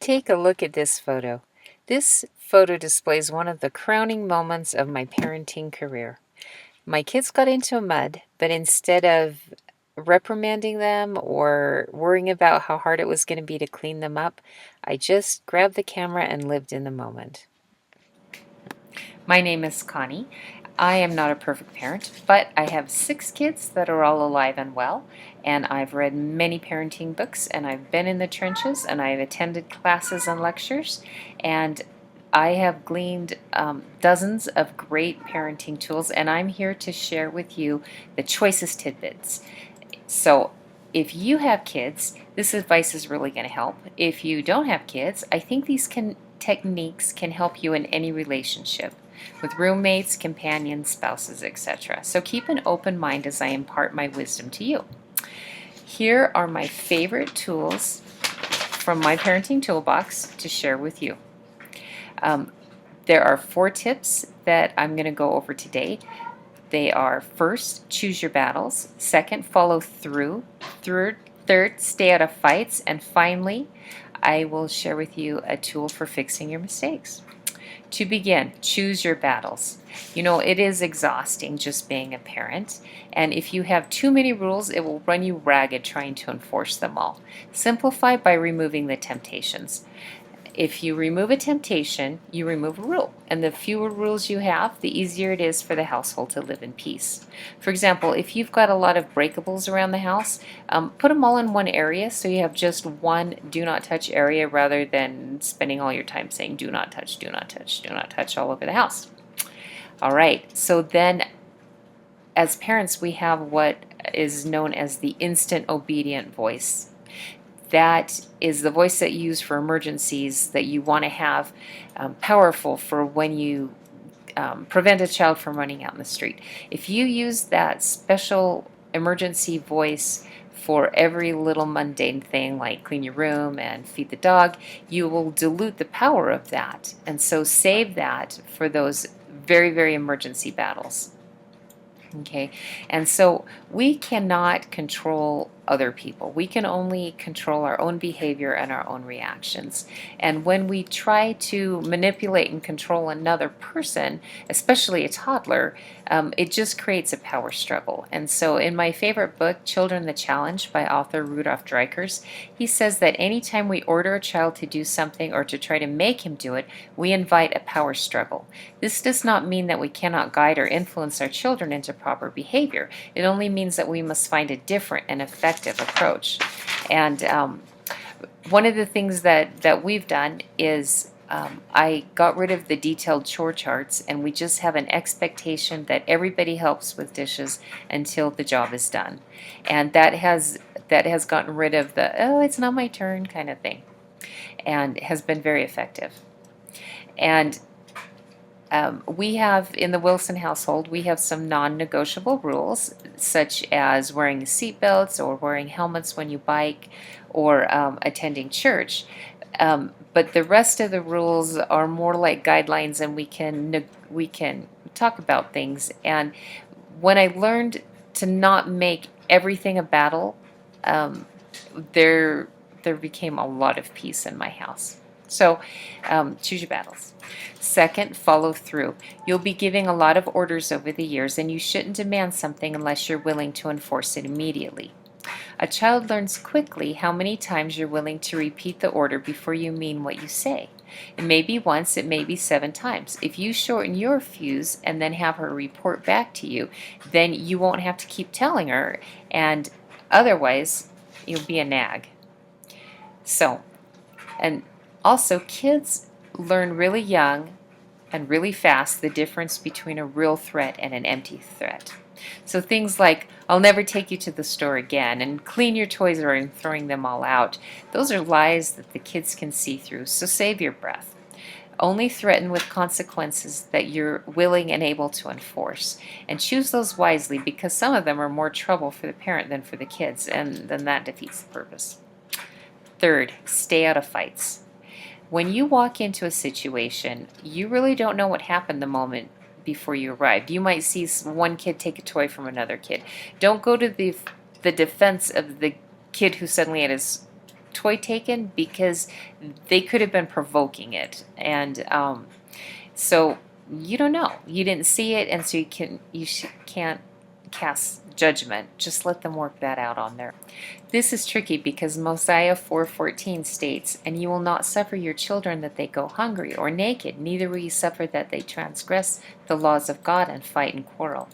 Take a look at this photo. This photo displays one of the crowning moments of my parenting career. My kids got into a mud, but instead of reprimanding them or worrying about how hard it was going to be to clean them up, I just grabbed the camera and lived in the moment. My name is Connie. I am not a perfect parent, but I have 6 kids that are all alive and well, and I've read many parenting books, and I've been in the trenches, and I've attended classes and lectures, and I have gleaned dozens of great parenting tools, and I'm here to share with you the choicest tidbits. So if you have kids, this advice is really going to help. If you don't have kids, I think these techniques can help you in any relationship with roommates, companions, spouses, etc. So keep an open mind as I impart my wisdom to you. Here are my favorite tools from my parenting toolbox to share with you. There are 4 tips that I'm going to go over today. They are: first, choose your battles; second, follow through; third, stay out of fights; and finally, I will share with you a tool for fixing your mistakes. To begin, choose your battles. You know, it is exhausting just being a parent, and if you have too many rules, it will run you ragged trying to enforce them all. Simplify by removing the temptations. If you remove a temptation, you remove a rule. And the fewer rules you have, the easier it is for the household to live in peace. For example, if you've got a lot of breakables around the house, put them all in one area so you have just one do not touch area rather than spending all your time saying do not touch, do not touch, do not touch all over the house. All right, so then as parents, we have what is known as the instant obedient voice. That is the voice that you use for emergencies, that you want to have powerful for when you prevent a child from running out in the street. If you use that special emergency voice for every little mundane thing like clean your room and feed the dog, you will dilute the power of that. And so save that for those very, very emergency battles. Okay, and so we cannot control other people. We can only control our own behavior and our own reactions. And when we try to manipulate and control another person, especially a toddler, it just creates a power struggle. And so in my favorite book, Children the Challenge by author Rudolf Dreikurs, he says that anytime we order a child to do something or to try to make him do it, we invite a power struggle. This does not mean that we cannot guide or influence our children into proper behavior. It only means that we must find a different and effective approach. And one of the things that we've done is I got rid of the detailed chore charts, and we just have an expectation that everybody helps with dishes until the job is done. And that has gotten rid of the, oh, it's not my turn kind of thing, and has been very effective. And we have, in the Wilson household, we have some non-negotiable rules, such as wearing seatbelts or wearing helmets when you bike or attending church. But the rest of the rules are more like guidelines, and we can talk about things. And when I learned to not make everything a battle, there became a lot of peace in my house. So choose your battles. Second, follow through. You'll be giving a lot of orders over the years, and you shouldn't demand something unless you're willing to enforce it immediately. A child learns quickly how many times you're willing to repeat the order before you mean what you say. It may be once, it may be 7 times. If you shorten your fuse and then have her report back to you, then you won't have to keep telling her, and otherwise you'll be a nag. So, and also, kids learn really young and really fast the difference between a real threat and an empty threat. So things like, I'll never take you to the store again, and clean your toys or I'm throwing them all out, those are lies that the kids can see through, so save your breath. Only threaten with consequences that you're willing and able to enforce. And choose those wisely, because some of them are more trouble for the parent than for the kids, and then that defeats the purpose. Third, stay out of fights. When you walk into a situation, you really don't know what happened the moment before you arrived. You might see one kid take a toy from another kid. Don't go to the defense of the kid who suddenly had his toy taken because they could have been provoking it, and so you don't know. You didn't see it, and so can't cast judgment. Just let them work that out on their. This is tricky because Mosiah 4:14 states, "And you will not suffer your children that they go hungry or naked, neither will you suffer that they transgress the laws of God and fight and quarrel."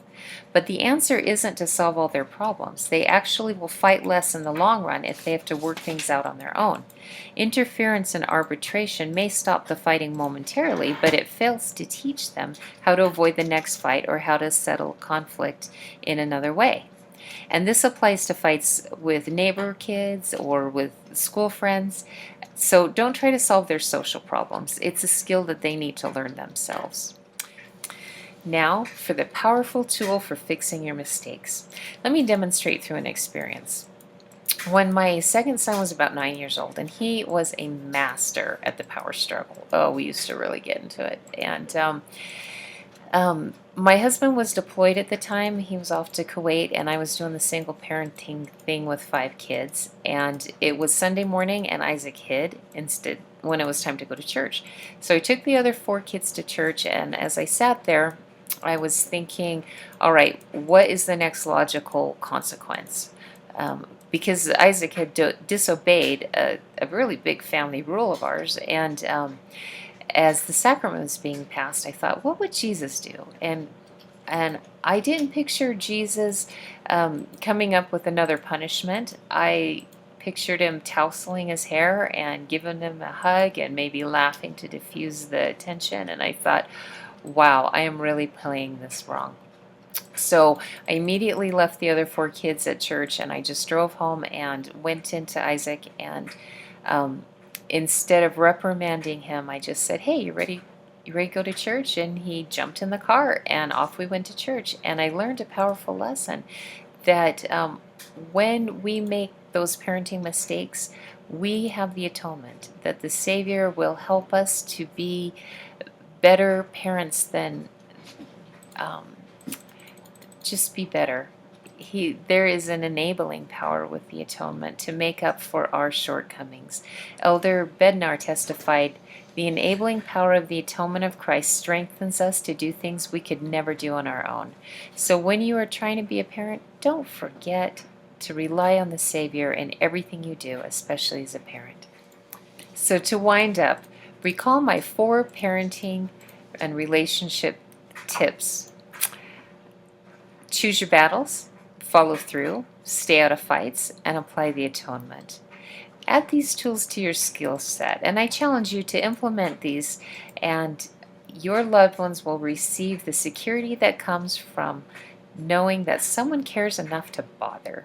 But the answer isn't to solve all their problems. They actually will fight less in the long run if they have to work things out on their own. Interference and arbitration may stop the fighting momentarily, but it fails to teach them how to avoid the next fight or how to settle conflict in another way. And this applies to fights with neighbor kids or with school friends. So don't try to solve their social problems. It's a skill that they need to learn themselves. Now for the powerful tool for fixing your mistakes. Let me demonstrate through an experience. When my second son was about 9 years old, and he was a master at the power struggle. Oh, we used to really get into it. And my husband was deployed at the time. He was off to Kuwait, and I was doing the single parenting thing with 5 kids. And it was Sunday morning, and Isaac hid instead when it was time to go to church. So I took the other 4 kids to church, and as I sat there, I was thinking, all right, what is the next logical consequence? Because Isaac had disobeyed a really big family rule of ours, and as the sacrament was being passed, I thought, what would Jesus do? And I didn't picture Jesus coming up with another punishment. I pictured him tousling his hair and giving him a hug and maybe laughing to diffuse the tension. And I thought, wow, I am really playing this wrong. So I immediately left the other 4 kids at church, and I just drove home and went into Isaac, and instead of reprimanding him, I just said, hey, you ready to go to church? And he jumped in the car, and off we went to church. And I learned a powerful lesson that when we make those parenting mistakes, we have the atonement, that the Savior will help us to be better parents than just be better. There is an enabling power with the atonement to make up for our shortcomings. Elder Bednar testified, the enabling power of the atonement of Christ strengthens us to do things we could never do on our own. So when you are trying to be a parent, don't forget to rely on the Savior in everything you do, especially as a parent. So to wind up, recall my 4 parenting and relationship tips. Choose your battles, follow through, stay out of fights, and apply the atonement. Add these tools to your skill set, and I challenge you to implement these, and your loved ones will receive the security that comes from knowing that someone cares enough to bother.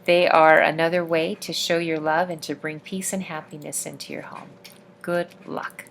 They are another way to show your love and to bring peace and happiness into your home. Good luck.